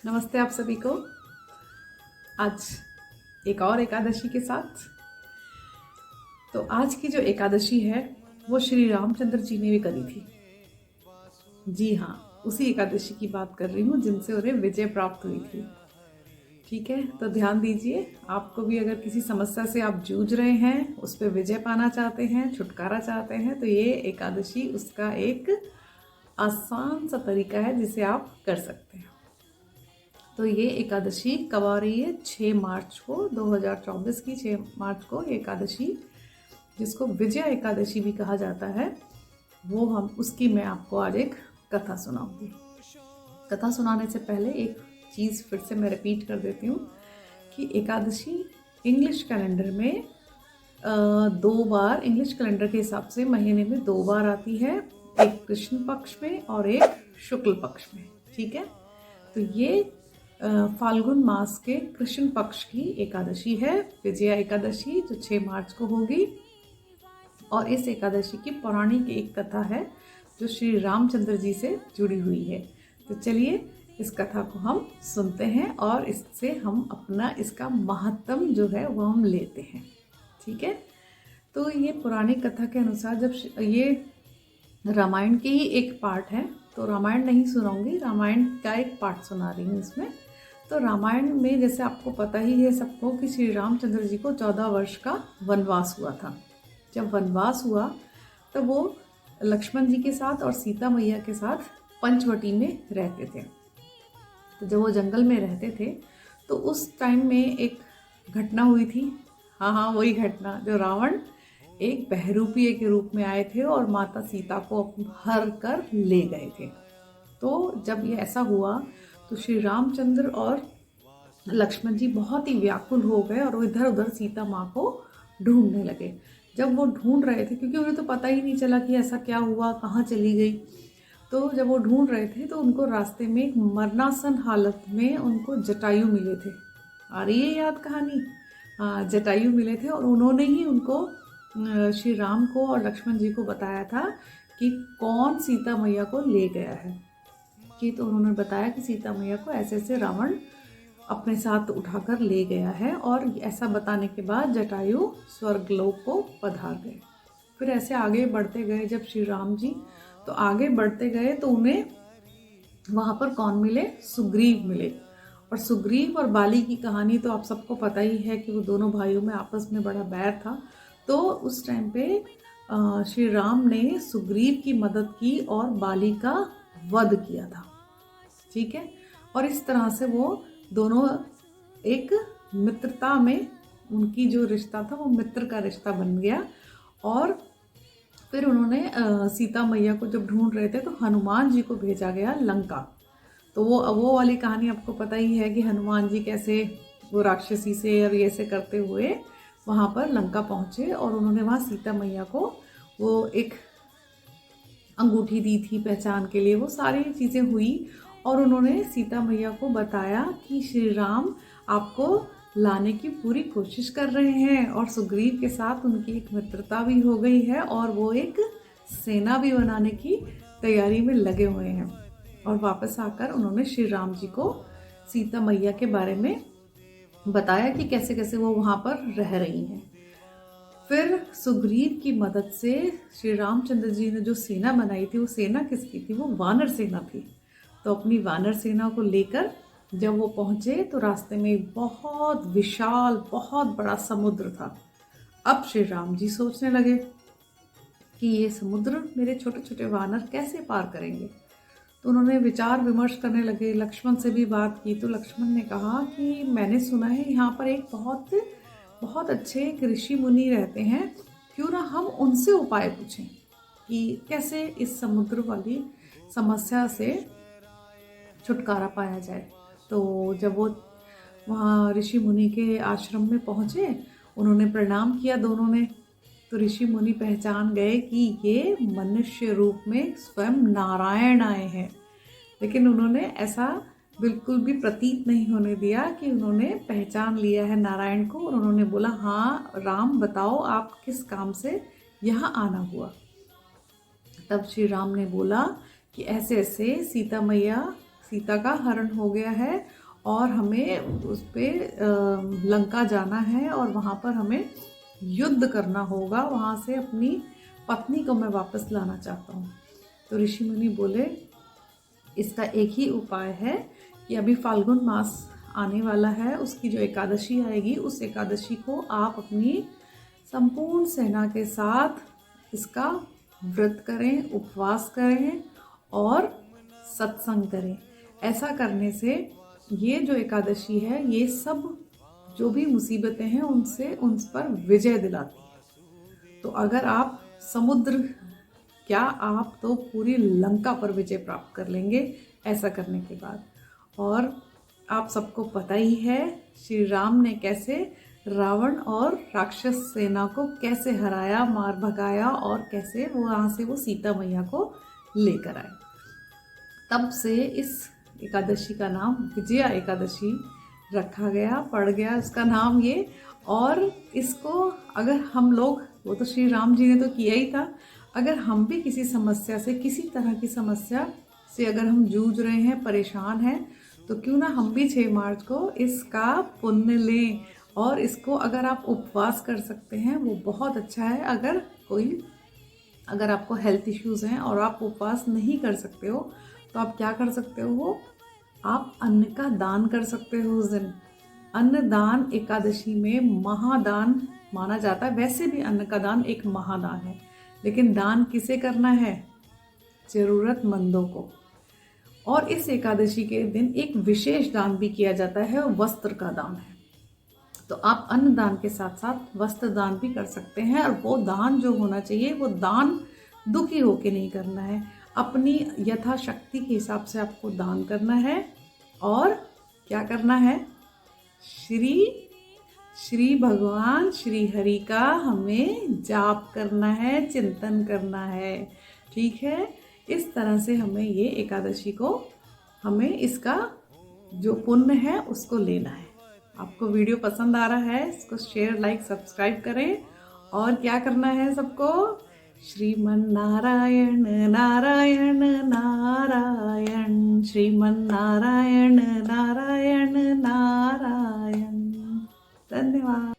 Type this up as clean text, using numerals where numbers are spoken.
नमस्ते आप सभी को। आज एक और एकादशी के साथ। तो आज की जो एकादशी है वो श्री रामचंद्र जी ने भी करी थी। जी हाँ, उसी एकादशी की बात कर रही हूँ जिनसे उन्हें विजय प्राप्त हुई थी। ठीक है, तो ध्यान दीजिए, आपको भी अगर किसी समस्या से आप जूझ रहे हैं, उस पर विजय पाना चाहते हैं, छुटकारा चाहते हैं, तो ये एकादशी उसका एक आसान सा तरीका है जिसे आप कर सकते हैं। तो ये एकादशी कब आ रही है? 6 मार्च को, 2024 की 6 मार्च को ये एकादशी, जिसको विजय एकादशी भी कहा जाता है, वो उसकी मैं आपको आज एक कथा सुनाऊंगी। कथा सुनाने से पहले एक चीज़ फिर से मैं रिपीट कर देती हूँ कि एकादशी इंग्लिश कैलेंडर में 2 बार, इंग्लिश कैलेंडर के हिसाब से महीने में 2 बार आती है, एक कृष्ण पक्ष में और एक शुक्ल पक्ष में। ठीक है, तो ये फाल्गुन मास के कृष्ण पक्ष की एकादशी है, विजया एकादशी, जो 6 मार्च को होगी। और इस एकादशी की पौराणिक एक कथा है जो श्री रामचंद्र जी से जुड़ी हुई है। तो चलिए इस कथा को हम सुनते हैं और इससे हम अपना इसका महत्व जो है वो हम लेते हैं। ठीक है, तो ये पौराणिक कथा के अनुसार, जब ये रामायण की ही एक पार्ट है, तो रामायण नहीं सुनाऊंगी, रामायण का एक पार्ट सुना रही हूँ इसमें। तो रामायण में जैसे आपको पता ही है सबको कि श्री रामचंद्र जी को 14 वर्ष का वनवास हुआ था। जब वनवास हुआ तब वो लक्ष्मण जी के साथ और सीता मैया के साथ पंचवटी में रहते थे। तो जब वो जंगल में रहते थे तो उस टाइम में एक घटना हुई थी। हाँ, वही घटना जो रावण एक बहरूपीय के रूप में आए थे और माता सीता को हर कर ले गए थे। तो जब ये ऐसा हुआ तो श्री रामचंद्र और लक्ष्मण जी बहुत ही व्याकुल हो गए और वो इधर उधर सीता माँ को ढूंढने लगे। जब वो ढूंढ रहे थे, क्योंकि उन्हें तो पता ही नहीं चला कि ऐसा क्या हुआ, कहाँ चली गई, तो जब वो ढूंढ रहे थे तो उनको रास्ते में एक मरनासन हालत में उनको जटायु मिले थे। आ रही है याद कहानी? हाँ, जटायु मिले थे और उन्होंने ही उनको, श्री राम को और लक्ष्मण जी को बताया था कि कौन सीता मैया को ले गया है। कि तो उन्होंने बताया कि सीता मैया को ऐसे ऐसे रावण अपने साथ उठाकर ले गया है। और ऐसा बताने के बाद जटायु स्वर्गलोक को पधार गए। फिर ऐसे आगे बढ़ते गए जब श्री राम जी, तो आगे बढ़ते गए तो उन्हें वहाँ पर कौन मिले? सुग्रीव मिले। और सुग्रीव और बाली की कहानी तो आप सबको पता ही है कि वो दोनों भाइयों में आपस में बड़ा बैर था। तो उस टाइम पे श्री राम ने सुग्रीव की मदद की और बाली का वध किया था। ठीक है, और इस तरह से वो दोनों एक मित्रता में, उनकी जो रिश्ता था वो मित्र का रिश्ता बन गया। और फिर उन्होंने सीता मैया को जब ढूंढ रहे थे तो हनुमान जी को भेजा गया लंका। तो वो वाली कहानी आपको पता ही है कि हनुमान जी कैसे वो राक्षसी से और ये से करते हुए वहाँ पर लंका पहुँचे और उन्होंने वहाँ सीता मैया को वो एक अंगूठी दी थी पहचान के लिए। वो सारी चीज़ें हुई और उन्होंने सीता मैया को बताया कि श्री राम आपको लाने की पूरी कोशिश कर रहे हैं। और सुग्रीव के साथ उनकी एक मित्रता भी हो गई है और वो एक सेना भी बनाने की तैयारी में लगे हुए हैं। और वापस आकर उन्होंने श्री राम जी को सीता मैया के बारे में बताया कि कैसे कैसे वो वहाँ पर रह रही हैं। फिर सुग्रीव की मदद से श्री रामचंद्र जी ने जो सेना बनाई थी, वो सेना किसकी थी? वो वानर सेना थी। तो अपनी वानर सेना को लेकर जब वो पहुँचे तो रास्ते में बहुत विशाल, बहुत बड़ा समुद्र था। अब श्री राम जी सोचने लगे कि ये समुद्र मेरे छोटे छोटे वानर कैसे पार करेंगे। तो उन्होंने विचार विमर्श करने लगे, लक्ष्मण से भी बात की। तो लक्ष्मण ने कहा कि मैंने सुना है यहाँ पर एक बहुत अच्छे एक ऋषि मुनि रहते हैं, क्यों ना हम उनसे उपाय पूछें कि कैसे इस समुद्र वाली समस्या से छुटकारा पाया जाए। तो जब वो वहाँ ऋषि मुनि के आश्रम में पहुँचे, उन्होंने प्रणाम किया दोनों ने। तो ऋषि मुनि पहचान गए कि ये मनुष्य रूप में स्वयं नारायण आए हैं। लेकिन उन्होंने ऐसा बिल्कुल भी प्रतीत नहीं होने दिया कि उन्होंने पहचान लिया है नारायण को। और उन्होंने बोला, हाँ राम बताओ आप किस काम से यहाँ आना हुआ। तब श्री राम ने बोला कि ऐसे ऐसे सीता का हरण हो गया है और हमें उस पे लंका जाना है और वहाँ पर हमें युद्ध करना होगा, वहाँ से अपनी पत्नी को मैं वापस लाना चाहता हूँ। तो ऋषि मुनि बोले इसका एक ही उपाय है कि अभी फाल्गुन मास आने वाला है, उसकी जो एकादशी आएगी उस एकादशी को आप अपनी संपूर्ण सेना के साथ इसका व्रत करें, उपवास करें और सत्संग करें। ऐसा करने से ये जो एकादशी है ये सब जो भी मुसीबतें हैं उनसे उन पर विजय दिलाती है। तो अगर आप समुद्र क्या आप तो पूरी लंका पर विजय प्राप्त कर लेंगे ऐसा करने के बाद। और आप सबको पता ही है श्री राम ने कैसे रावण और राक्षस सेना को कैसे हराया, मार भगाया और कैसे वो वहाँ से वो सीता मैया को लेकर आए। तब से इस एकादशी का नाम विजया एकादशी रखा गया, पड़ गया उसका नाम ये। और इसको अगर हम लोग, वो तो श्री राम जी ने तो किया ही था, अगर हम भी किसी समस्या से, किसी तरह की समस्या से अगर हम जूझ रहे हैं, परेशान हैं, तो क्यों ना हम भी 6 मार्च को इसका पुण्य लें। और इसको अगर आप उपवास कर सकते हैं वो बहुत अच्छा है। अगर आपको हेल्थ इश्यूज़ हैं और आप उपवास नहीं कर सकते हो तो आप क्या कर सकते हो, आप अन्न का दान कर सकते हो उस दिन। अन्नदान एकादशी में महादान माना जाता है। वैसे भी अन्न का दान एक महादान है, लेकिन दान किसे करना है? जरूरतमंदों को। और इस एकादशी के दिन एक विशेष दान भी किया जाता है, वस्त्र का दान है। तो आप अन्न दान के साथ साथ वस्त्र दान भी कर सकते हैं। और वो दान जो होना चाहिए वो दान दुखी होके नहीं करना है, अपनी यथाशक्ति के हिसाब से आपको दान करना है। और क्या करना है? श्री भगवान श्री हरि का हमें जाप करना है, चिंतन करना है। ठीक है, इस तरह से हमें ये एकादशी को, हमें इसका जो पुण्य है उसको लेना है। आपको वीडियो पसंद आ रहा है, इसको शेयर, लाइक, सब्सक्राइब करें। और क्या करना है सबको? श्रीमन नारायण नारायण नारायण, श्रीमन नारायण नारायण नारायण। धन्यवाद।